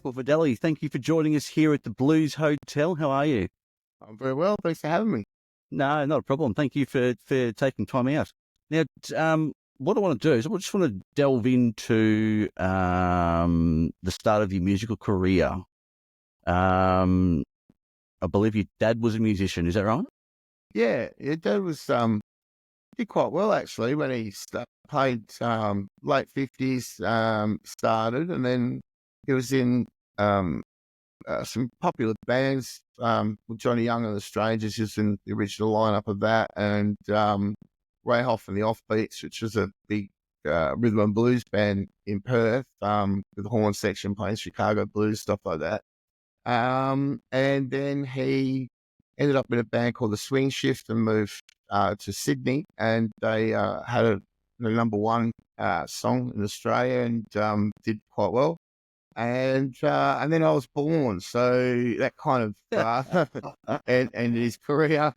Michael Vdelli, thank you for joining us here at the Blues Hotel. How are you? I'm very well. Thanks for having me. No, not a problem. Thank you for taking time out. Now, what I want to do is I just want to delve into the start of your musical career. I believe your dad was a musician. Is that right? Yeah, your dad was did quite well actually when he played late 50s, started, and then he was in some popular bands with Johnny Young and the Strangers, just in the original lineup of that, and Ray Hoff and the Offbeats, which was a big rhythm and blues band in Perth, with the horn section playing Chicago blues, stuff like that. And then he ended up in a band called the Swing Shift and moved to Sydney, and they had the number one song in Australia and did quite well. And then I was born, so that kind of ended his career.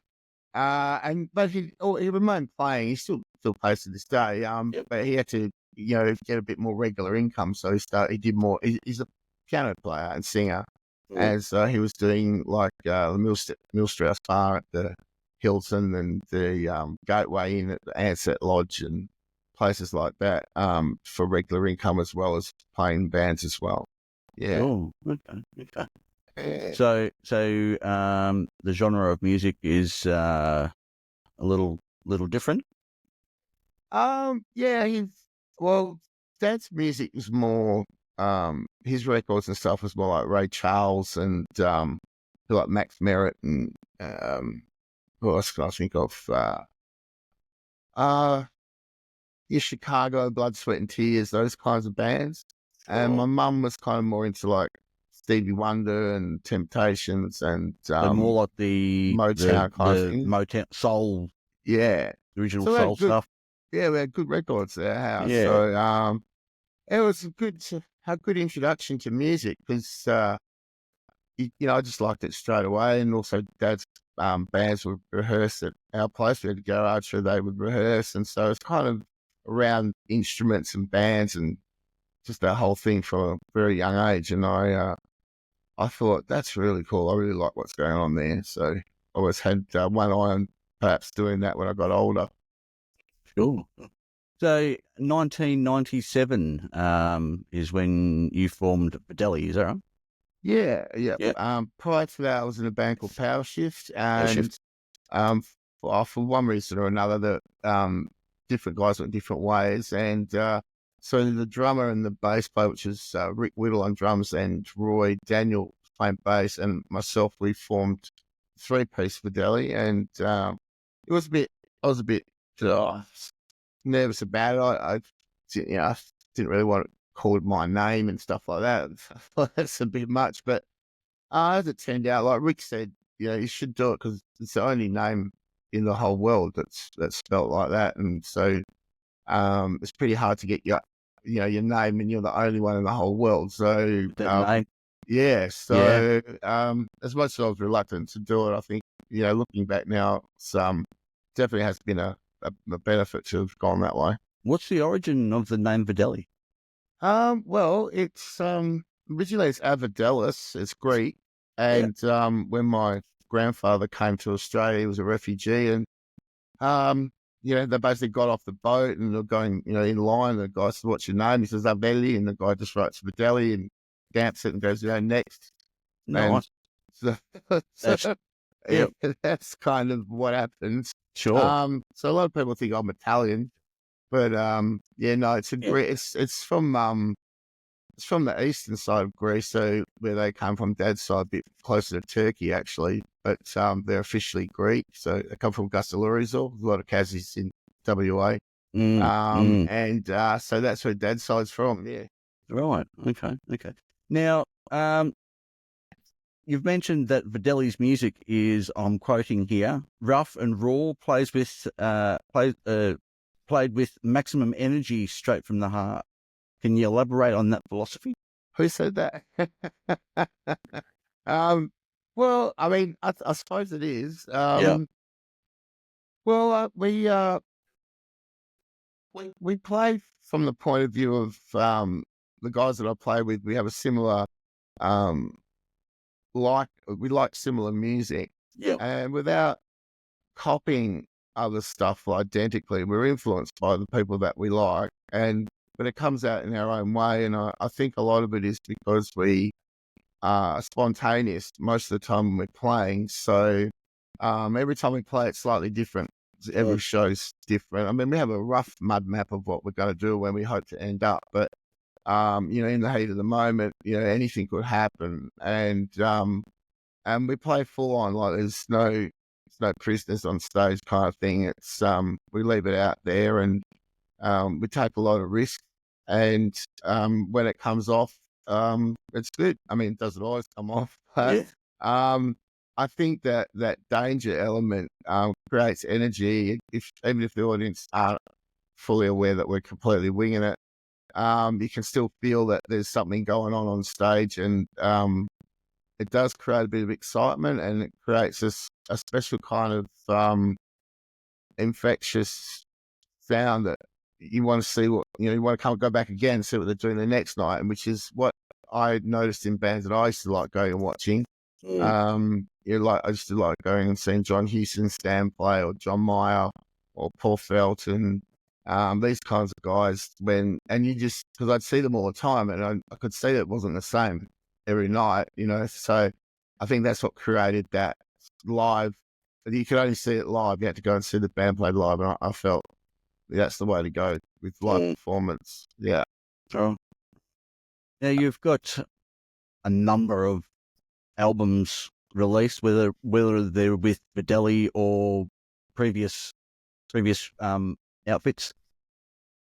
But he remained playing. He still plays to this day. But he had to get a bit more regular income, so he did more. He's a piano player and singer. As he was doing like the Millstrauss Bar at the Hilton and the Gateway Inn at the Ansett Lodge and places like that, for regular income as well as playing bands as well. Yeah. Oh, okay. So the genre of music is a little different. Yeah, Dad's music was more, his records and stuff was more like Ray Charles and like Max Merritt and who else can I think of? Your Chicago, Blood, Sweat and Tears, those kinds of bands. And my mum was kind of more into like Stevie Wonder and Temptations and So more like the Motown kind of thing. Motown soul, Yeah, original so soul stuff. Yeah, we had good records at our house. Yeah. So it was a good introduction to music because I just liked it straight away. And also Dad's bands would rehearse at our place. We had a garage where they would rehearse, and so it's kind of around instruments and bands and just that whole thing from a very young age. And I thought that's really cool. I really like what's going on there. So I always had one eye on perhaps doing that when I got older. Cool. So 1997 is when you formed Vdelli, is that right? Yeah. Prior to that, I was in a band called Power Shift, and for one reason or another, that different guys went different ways, and so the drummer and the bass player, which is Rick Whittle on drums and Roy Daniel playing bass, and myself, we formed three-piece Vdelli, and I was a bit nervous about it. I didn't really want to call it my name and stuff like that. That's a bit much, but as it turned out, like Rick said, you should do it because it's the only name in the whole world that's spelt like that, and so it's pretty hard to get your name, and you're the only one in the whole world. So yeah, so as much as I was reluctant to do it, I think looking back now, it's definitely has been a benefit to have gone that way. What's the origin of the name Vdelli? Well, it's originally it's Avadelis, it's Greek, and when my grandfather came to Australia, he was a refugee, and they basically got off the boat and they're going, in line. The guy said, "What's your name?" He says, "Vdelli," and the guy just writes Vdelli and stamps it and goes, "Next." Nice. That's kind of what happens. Sure. So a lot of people think I'm Italian, but it's from the eastern side of Greece, so where they come from, Dad's side, a bit closer to Turkey actually, but they're officially Greek. So they come from Gustalurizel, a lot of Kazis in WA, and so that's where Dad's side's from. Yeah. Right. Okay. Now, you've mentioned that Vdelli's music is, I'm quoting here, rough and raw, played with maximum energy straight from the heart. Can you elaborate on that philosophy? Who said that? Well, I mean, I suppose it is. Well, we play from the point of view of the guys that I play with. We have a similar um, we like similar music, Yeah. and without copying other stuff identically, we're influenced by the people that we like, and but it comes out in our own way. And I think a lot of it is because we are spontaneous most of the time when we're playing. So every time we play, it's slightly different. Every show's different. I mean, we have a rough mud map of what we're going to do when we hope to end up, but in the heat of the moment, anything could happen, and we play full on, like there's no prisoners on stage kind of thing. It's we leave it out there, and we take a lot of risks, and when it comes off, it's good. I mean, it doesn't always come off, but I think that danger element creates energy. Even if the audience aren't fully aware that we're completely winging it, you can still feel that there's something going on stage, and it does create a bit of excitement, and it creates a special kind of infectious sound that you want to see you want to go back again and see what they're doing the next night, and which is what I noticed in bands that I used to like going and watching. I used to like going and seeing John Hewson stand play, or John Mayer, or Paul Felton, these kinds of guys. Because I'd see them all the time, and I could see that it wasn't the same every night, So I think that's what created that live. You could only see it live. You had to go and see the band play live, and I felt that's the way to go with live performance. Yeah. Oh. Now you've got a number of albums released, whether they're with Vdelli or previous outfits.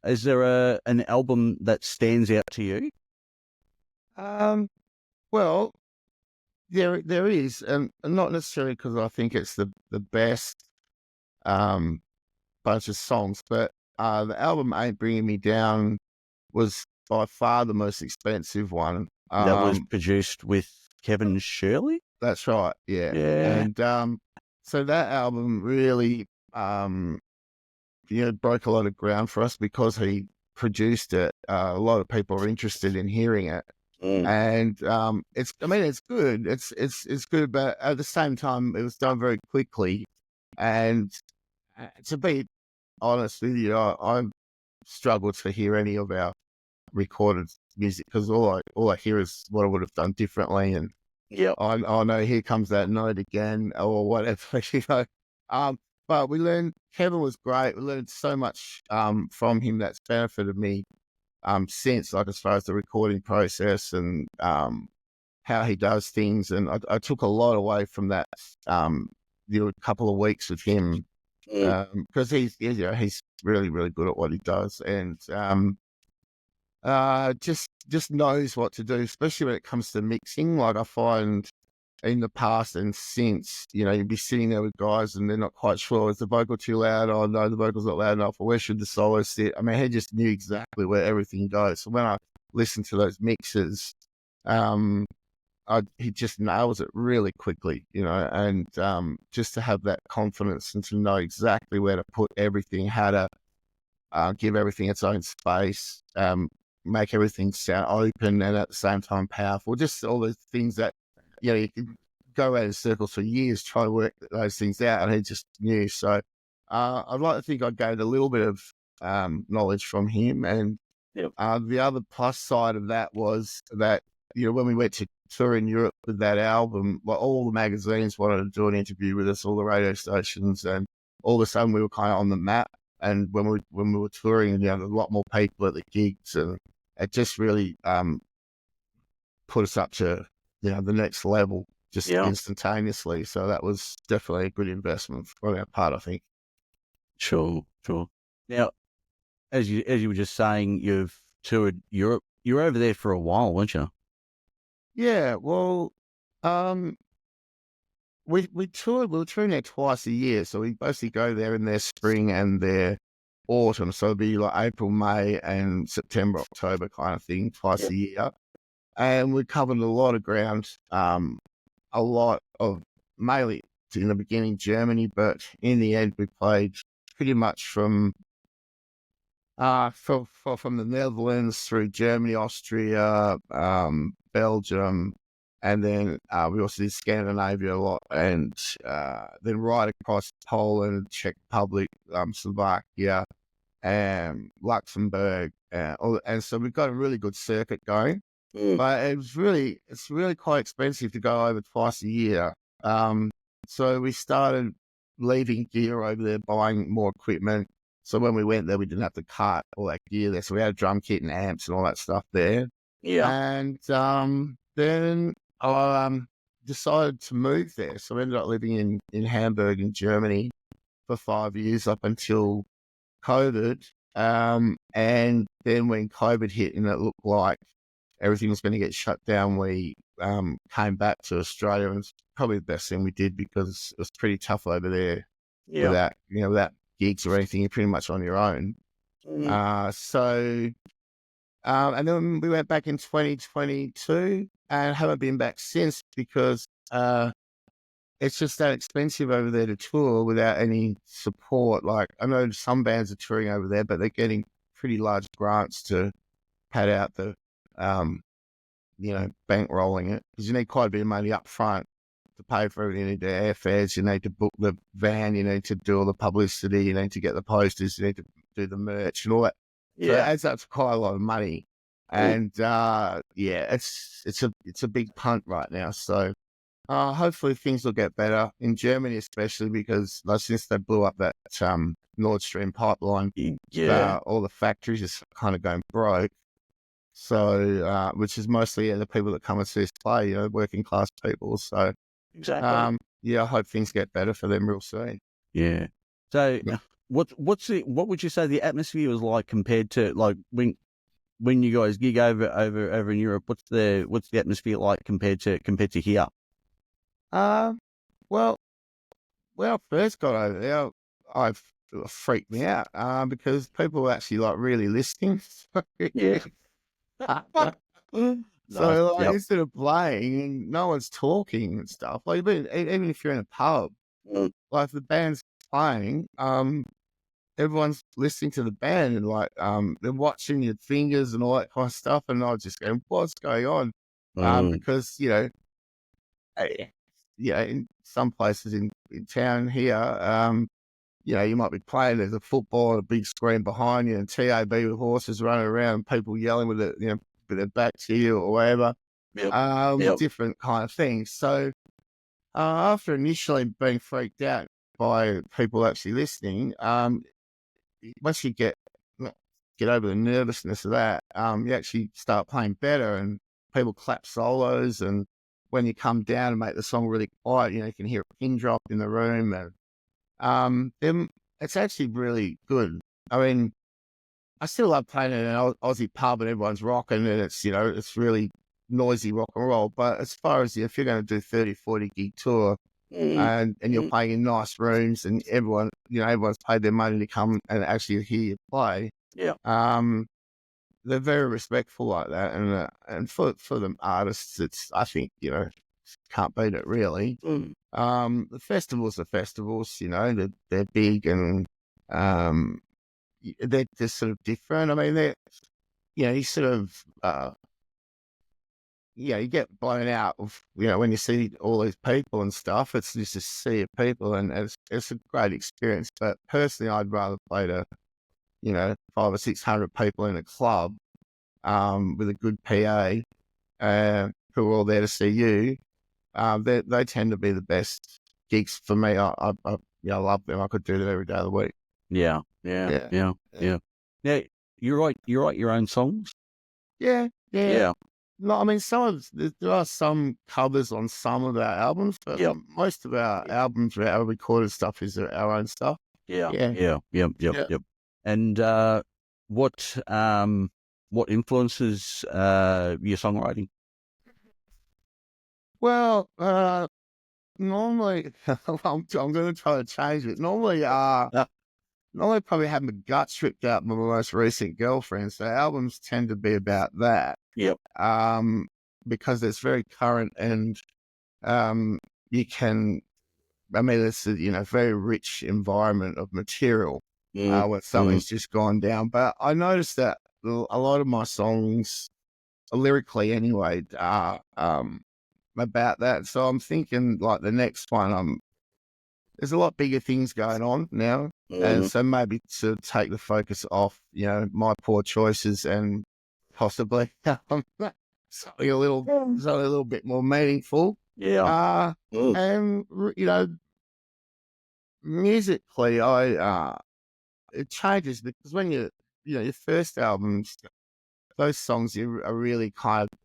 Is there an album that stands out to you? Well, there is, and not necessarily because I think it's the best bunch of songs, but the album "Ain't Bringing Me Down" was by far the most expensive one. That was produced with Kevin Shirley? That's right, yeah. Yeah. And so that album really broke a lot of ground for us because he produced it. A lot of people are interested in hearing it. And it's good. It's good, but at the same time, it was done very quickly. And to be honest with you, I struggled to hear any of our recorded music because all I hear is what I would have done differently. And I know here comes that note again, or whatever, But we learned. Kevin was great. We learned so much from him that's benefited me since, like as far as the recording process and how he does things. And I took a lot away from that couple of weeks with him because he's really, really good at what he does, and just knows what to do, especially when it comes to mixing. Like I find in the past and since, you'd be sitting there with guys and they're not quite sure, is the vocal too loud? Oh no, the vocal's not loud enough, or where should the solo sit? I mean, he just knew exactly where everything goes. So when I listen to those mixes, he just nails it really quickly, and just to have that confidence and to know exactly where to put everything, how to give everything its own space, make everything sound open and at the same time powerful. Just all those things that, you can go out in circles for years trying to work those things out, and he just knew. So I'd like to think I gained a little bit of knowledge from him. And the other plus side of that was that, when we went to tour in Europe with that album, like all the magazines wanted to do an interview with us, all the radio stations, and all of a sudden we were kind of on the map. And when we were touring, there was a lot more people at the gigs, and it just really put us up to the next level just instantaneously. So that was definitely a good investment for our part, I think. Sure. Now, as you were just saying, you've toured Europe. You were over there for a while, weren't you? Yeah, well, we toured. We were touring there twice a year, so we basically go there in their spring and their autumn. So it'd be like April, May, and September, October kind of thing, twice a year. And we covered a lot of ground, a lot of, mainly in the beginning, Germany, but in the end, we played pretty much from the Netherlands through Germany, Austria, Belgium, And then we also did Scandinavia a lot, and then right across Poland, Czech Republic, Slovakia, and Luxembourg, and so we've got a really good circuit going. But it's really quite expensive to go over twice a year. So we started leaving gear over there, buying more equipment. So when we went there, we didn't have to cart all that gear there. So we had a drum kit and amps and all that stuff there. Yeah. And then I decided to move there. So I ended up living in Hamburg in Germany for 5 years up until COVID. And then when COVID hit and it looked like everything was going to get shut down, we came back to Australia, and it's probably the best thing we did because it was pretty tough over there without gigs or anything. You're pretty much on your own. And then we went back in 2022 and haven't been back since because it's just that expensive over there to tour without any support. Like, I know some bands are touring over there, but they're getting pretty large grants to pad out the, bankrolling it, because you need quite a bit of money up front to pay for everything. You need the airfares, you need to book the van, you need to do all the publicity, you need to get the posters, you need to do the merch and all that. So it adds up to quite a lot of money. And it's a big punt right now. So hopefully things will get better in Germany, especially because since they blew up that Nord Stream pipeline, all the factories are kind of going broke. So which is mostly the people that come and see us play, working class people. So Exactly. I hope things get better for them real soon. Yeah. So what would you say the atmosphere was like compared to like when you guys gig over in Europe? What's the atmosphere like compared to here? Well, when I first got over there, I freaked me out because people were actually like really listening. Yeah. So instead of playing, and no one's talking and stuff. Like even if you're in a pub, like if the band's playing, everyone's listening to the band and like they're watching your fingers and all that kind of stuff. And I was just going, "What's going on?" Because in some places in town here, you might be playing, there's a football and a big screen behind you and TAB with horses running around, people yelling with it, with their back to you or whatever. Different kind of things. So after initially being freaked out by people actually listening, once you get over the nervousness of that, you actually start playing better and people clap solos, and when you come down and make the song really quiet, you can hear a pin drop in the room, and then it's actually really good. I mean, I still love playing in an Aussie pub and everyone's rocking and it's, it's really noisy rock and roll. But as far as if you're going to do 30, 40 gig tour and you're playing in nice rooms and everyone's paid their money to come and actually hear you play. They're very respectful like that. And for them artists, I think, can't beat it really. The festivals are festivals, they're big and they're just sort of different. I mean, they're, you sort of, you get blown out of, when you see all these people and stuff. It's just a sea of people, and it's a great experience. But personally, I'd rather play to, 500 or 600 people in a club with a good PA who are all there to see you. They tend to be the best gigs for me. I love them. I could do them every day of the week. Yeah. Now, you write your own songs? Yeah. No, I mean, there are some covers on some of our albums, but most of our albums, our recorded stuff is our own stuff. Yep. And what influences your songwriting? Well, normally, I'm going to try to change it. Normally, probably have my gut stripped out by my most recent girlfriend. So albums tend to be about that. Yep. Because it's very current and you can. I mean, it's a very rich environment of material when something's just gone down. But I noticed that a lot of my songs, lyrically anyway, are about that. So I'm thinking like the next one, there's a lot bigger things going on now. And so maybe to take the focus off, my poor choices and possibly something a little bit more meaningful. Yeah. And, musically, it changes because when your first albums, those songs are really kind of,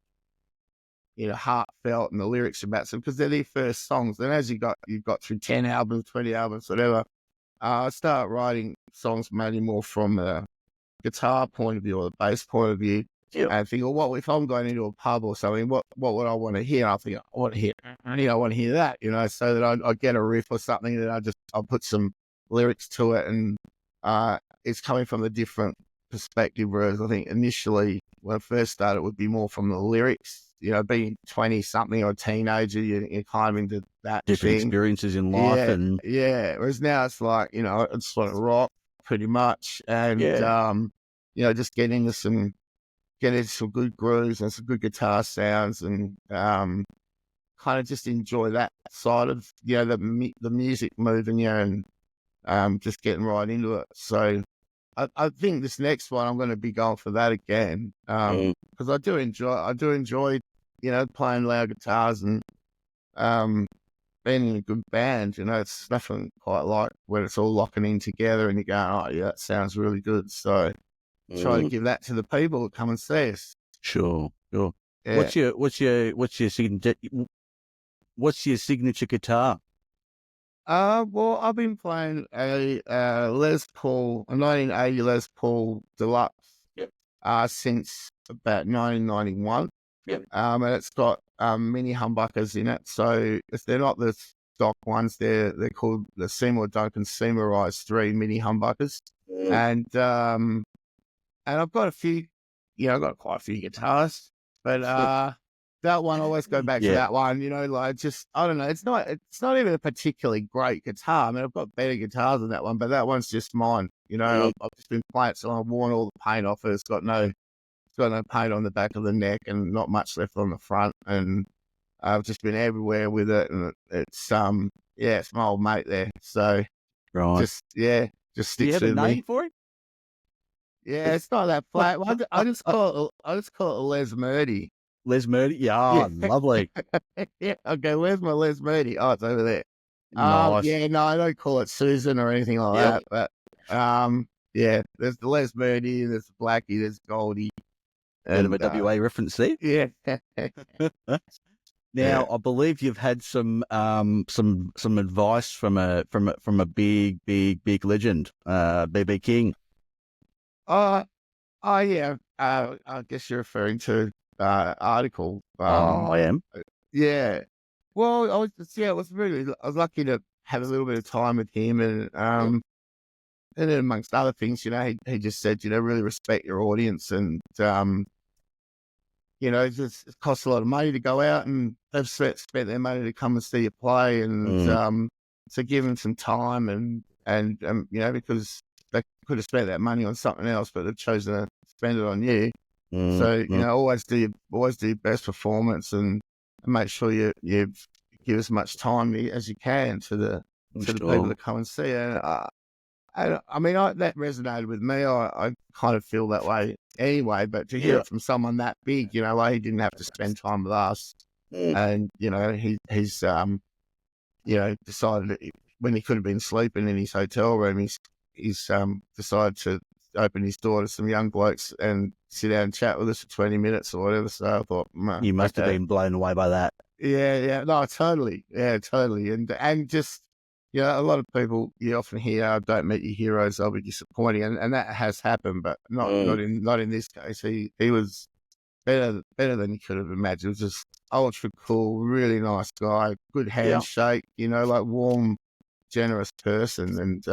heartfelt, and the lyrics are about some, because they're their first songs. Then as you've got through 10 albums, 20 albums, whatever, I start writing songs mainly more from a guitar point of view or the bass point of view. Yeah. And think, well, what if I'm going into a pub or something? What would I want to hear? I think I want to hear, I want to hear that, so that I get a riff or something that I'll put some lyrics to it, and it's coming from a different perspective. Whereas I think initially when I first started, it would be more from the lyrics. Being 20 something or a teenager, you're kind of into that Different thing. experiences in life, and Whereas now it's like, it's sort of rock pretty much, and just getting some good grooves and some good guitar sounds, and kind of just enjoy that side of the music moving you, and just getting right into it. So I think this next one I'm going to be going for that again, because I do enjoy playing loud guitars and being in a good band. It's nothing quite like when it's all locking in together and you're going, oh yeah, that sounds really good. So try to give that to the people that come and see us. Sure. Yeah. What's your signature guitar? Well, I've been playing a Les Paul, a 1980 Les Paul Deluxe, since about 1991. And it's got mini humbuckers in it. So if they're not the stock ones, they're called the Seymour Duncan Seymour 3 mini humbuckers. And I've got a few, I've got quite a few guitars, but that one, I always go back to that one, I don't know. It's not even a particularly great guitar. I mean, I've got better guitars than that one, but that one's just mine. I've just been playing it, so I've worn all the paint off it. It's got no paint on the back of the neck and not much left on the front. And I've just been everywhere with it. And it's it's my old mate there. So just sticks with me. Do you have a name for it? Yeah, it's not that flat. I just call it a Les Murdy. Les Murdy? Yeah, lovely. Yeah, okay, where's my Les Murdy? Oh, it's over there. Nice. No, I don't call it Susan or anything like that. But there's the Les Murdy, there's the Blackie, there's Goldie. Bit of a WA reference there. Yeah. Now, I believe you've had some advice from a big legend, BB King. Yeah. I guess you're referring to article. I am. Yeah. Well, I was lucky to have a little bit of time with him, and then amongst other things, he just said, really respect your audience, and it costs a lot of money to go out, and they've spent their money to come and see you play, and so give them some time, and because they could have spent that money on something else, but they've chosen to spend it on you. So always do your best performance, and make sure you give as much time as you can to the people that come and see you. And I mean, that resonated with me. I kind of feel that way anyway, but to hear it from someone that big, like he didn't have to spend time with us, and he's decided that when he could have been sleeping in his hotel room, he's decided to open his door to some young blokes and sit down and chat with us for 20 minutes or whatever. So I thought, you must have been blown away by that. Yeah, no, totally, and just. A lot of people you often hear, don't meet your heroes, they'll be disappointing, and that has happened, but not in this case. He was better than you could have imagined. He was just ultra cool, really nice guy, good handshake, like warm, generous person, and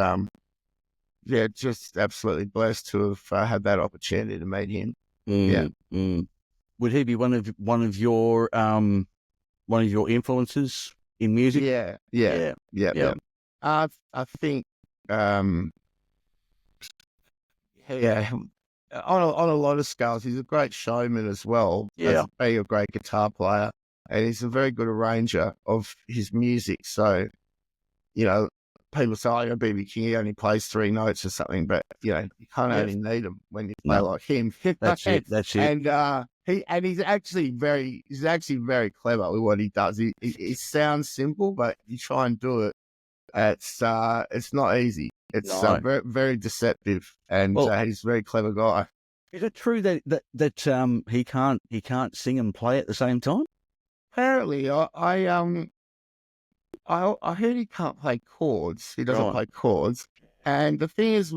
just absolutely blessed to have had that opportunity to meet him. Would he be one of your influences in music? Yeah. I think, on a lot of scales, he's a great showman as well. As being a great guitar player. and he's a very good arranger of his music. So, people say, oh, BB King, he only plays 3 notes or something, but, you can't only need them when you play like him. That's it. That's it. And he's actually very clever with what he does. It sounds simple, but you try and do it, it's not easy. It's very, very deceptive, and he's a very clever guy. Is it true that he can't sing and play at the same time? Apparently, I heard he can't play chords. He doesn't play chords. And the thing is,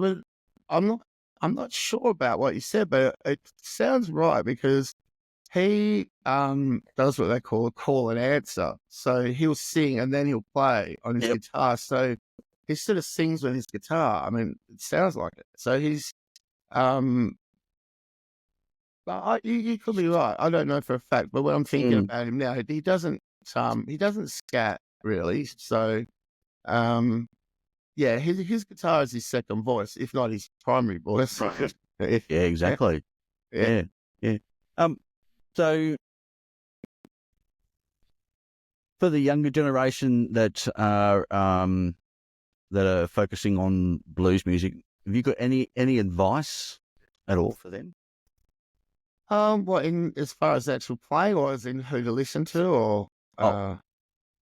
I'm not sure about what you said, but it sounds right, because he does what they call a call and answer. So he'll sing and then he'll play on his guitar. So he sort of sings with his guitar. I mean, it sounds like it. So he's you could be right. I don't know for a fact, but when I'm thinking about him now, he doesn't scat really. So his guitar is his second voice, if not his primary voice. Right. Yeah, exactly. Yeah. So for the younger generation that are focusing on blues music, have you got any advice at all for them? What, in as far as actual playing, or as in who to listen to, or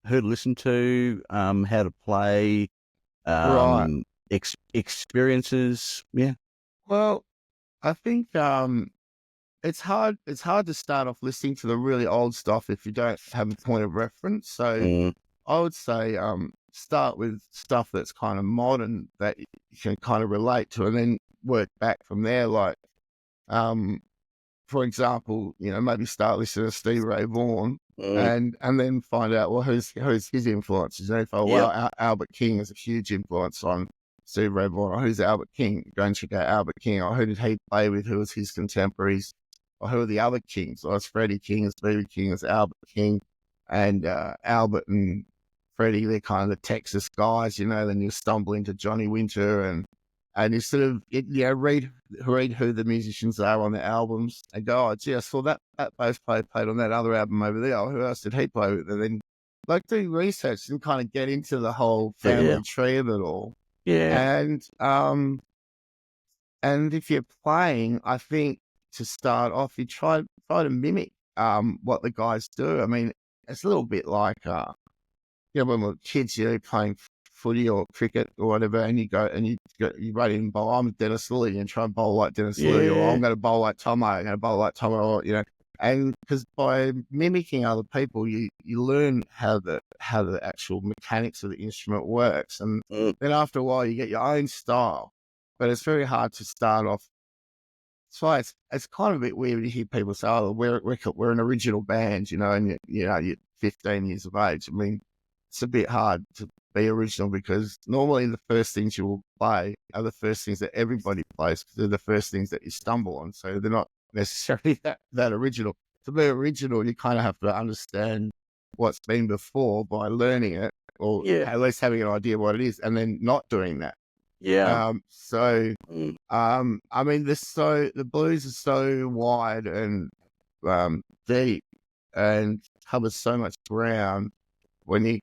who to listen to, how to play, right, experiences? Yeah. Well, I think it's hard to start off listening to the really old stuff if you don't have a point of reference. So I would say start with stuff that's kind of modern that you can kind of relate to, and then work back from there. Like for example, maybe start listening to Stevie Ray Vaughan, and then find out, well, who's his influences. And if Albert King is a huge influence on Stevie Ray Vaughan, or who's Albert King? Go and check out Albert King, or who did he play with? Who was his contemporaries? Or who are the other Kings? Or it's Freddie King, it's BB King, it's Albert King, and Albert and Freddie, they're kind of the Texas guys, then you stumble into Johnny Winter, and you sort of read who the musicians are on the albums, and go, oh gee, I saw that bass player played on that other album over there. Oh, who else did he play with? And then do research and kind of get into the whole family tree of it all. Yeah. And if you're playing, I think to start off, you try to mimic what the guys do. I mean, it's a little bit like when we're kids, playing footy or cricket or whatever, and you go and you run in and bowl. I'm Dennis Lilly, and try and bowl like Dennis Lilly, or I'm going to bowl like Tomo, I'm going to bowl like Tomo, or and because by mimicking other people, you learn how the actual mechanics of the instrument works, and then after a while you get your own style. But it's very hard to start off. So it's kind of a bit weird to hear people say, "Oh, we're an original band," and you're 15 years of age. I mean, it's a bit hard to be original, because normally the first things you will play are the first things that everybody plays, because they're the first things that you stumble on. So they're not necessarily that original. To be original, you kind of have to understand what's been before by learning it, or at least having an idea what it is, and then not doing that. Yeah. I mean, the blues is so wide and deep, and covers so much ground. When you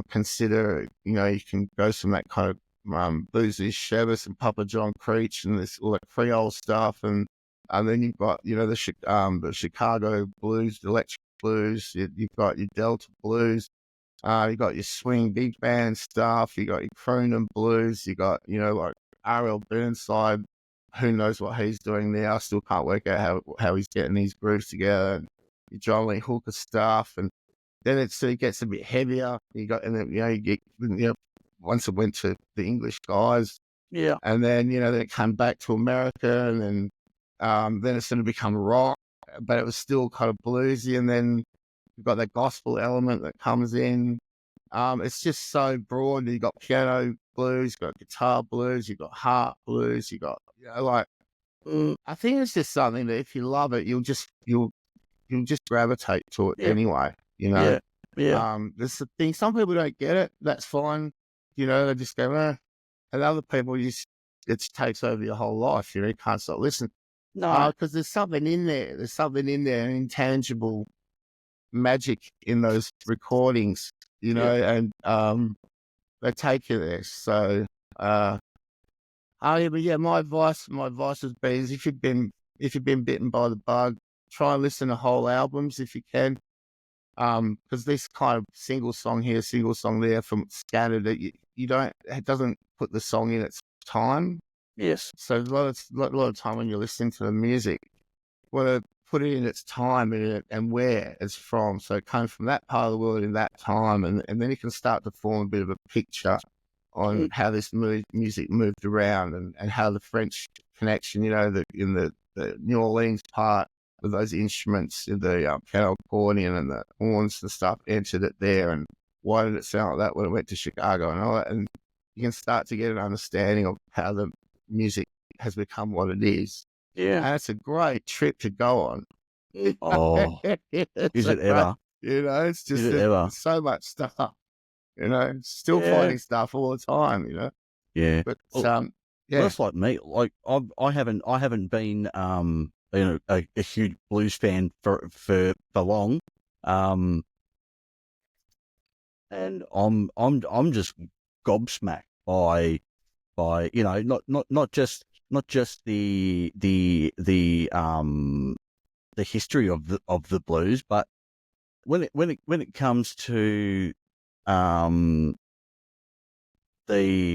consider, you can go from that kind of bluesy Chevis and Papa John Creech and all that Creole stuff, and then you've got the Chicago blues, the electric blues. You've got your Delta blues. You got your swing big band stuff. You got your crooner blues. You got like R.L. Burnside. Who knows what he's doing now? I still can't work out how he's getting these grooves together. And your John Lee Hooker stuff, and then it gets a bit heavier. You then you get once it went to the English guys, and then then it came back to America, and then it's going to become rock, but it was still kind of bluesy, and then you've got that gospel element that comes in. It's just so broad. You've got piano blues, you've got guitar blues, you've got harp blues, you've got I think it's just something that if you love it, you'll just gravitate to it anyway. Yeah. There's the thing. Some people don't get it. That's fine. They just go, and other people it takes over your whole life. You can't stop listening. No, because there's something in there. There's something in there, an intangible magic in those recordings, you know, and they take you there. So, but yeah, my advice has been is if you've been bitten by the bug, try and listen to whole albums if you can. Because this kind of single song here, single song there from scattered, it doesn't put the song in its time. Yes. So a lot of time when you're listening to the music, want to put it in its time and where it's from. So it came from that part of the world in that time, and then you can start to form a bit of a picture on how this music moved around and how the French connection, you know, in the New Orleans part with those instruments, the piano accordion and the horns and stuff, entered it there, and why did it sound like that when it went to Chicago and all that, and you can start to get an understanding of how the music has become what it is. Yeah. And it's a great trip to go on. Oh, is it ever? You know, it's just so much stuff. You know, still finding stuff all the time. You know. Yeah. But well, that's like me. Like I haven't been a huge blues fan for long. And I'm just gobsmacked by you know, not just the history of the blues, but when it comes to the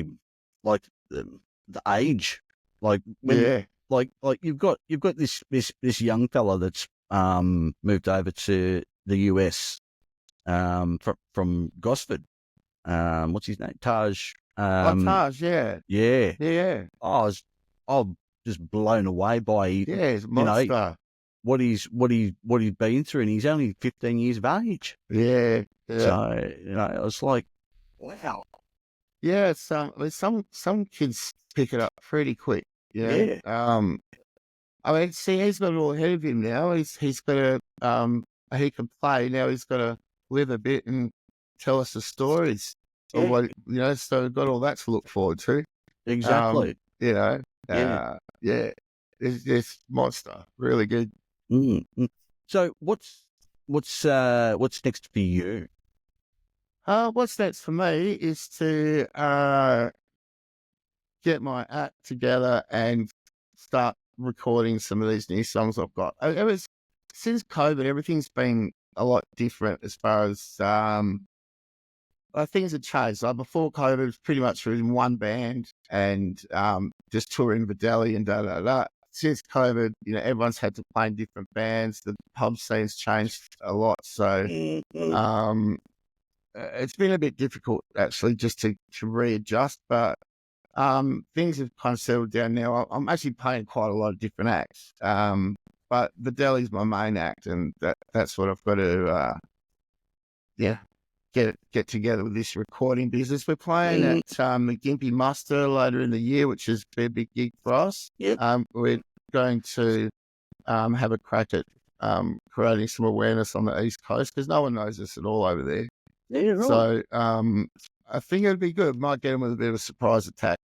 age, like when like you've got this young fella that's moved over to the US from Gosford. What's his name? Taj. Taj, yeah. I was just blown away by he's a monster. You know, what he's been through, and he's only 15 years of age. Yeah. So you know, I was like, wow. Yeah, some kids pick it up pretty quick. You know? Yeah. I mean, see, he's got it all ahead of him now. He's got to he can play now. He's got to live a bit and tell us the stories of what, you know. So we've got all that to look forward to. Exactly. You know. It's monster, really good. Mm-hmm. So what's next for you? What's next for me is to get my act together and start recording some of these new songs I've got. It was since COVID, everything's been a lot different as far as things have changed. Like before COVID, it was pretty much in one band and just touring Vdelli and da. Since COVID, you know, everyone's had to play in different bands. The pub scene's changed a lot, so it's been a bit difficult actually just to readjust. But things have kind of settled down now. I'm actually playing quite a lot of different acts, but Vdelli's my main act, and that's what I've got to get together with this recording business. We're playing at the Gympie Muster later in the year, which is a big gig for us. We're going to have a crack at creating some awareness on the East Coast because no one knows us at all over there. Yeah, right. So I think it'd be good. Might get them with a bit of a surprise attack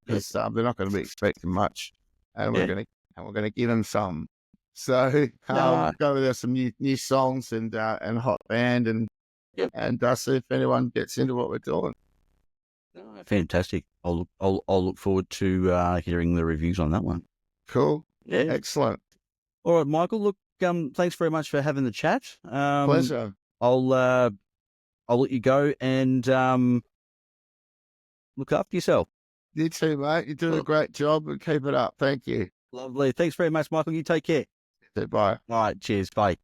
because they're not going to be expecting much, and we're going to give them some. So go with some new songs and hot band and see if anyone gets into what we're doing. Fantastic. I'll look forward to hearing the reviews on that one. Cool. Yeah. Excellent. All right, Michael. Look, thanks very much for having the chat. Pleasure. I'll let you go and look after yourself. You too, mate. You're doing a great job and keep it up. Thank you. Lovely. Thanks very much, Michael. You take care. Bye. All right. Cheers. Bye.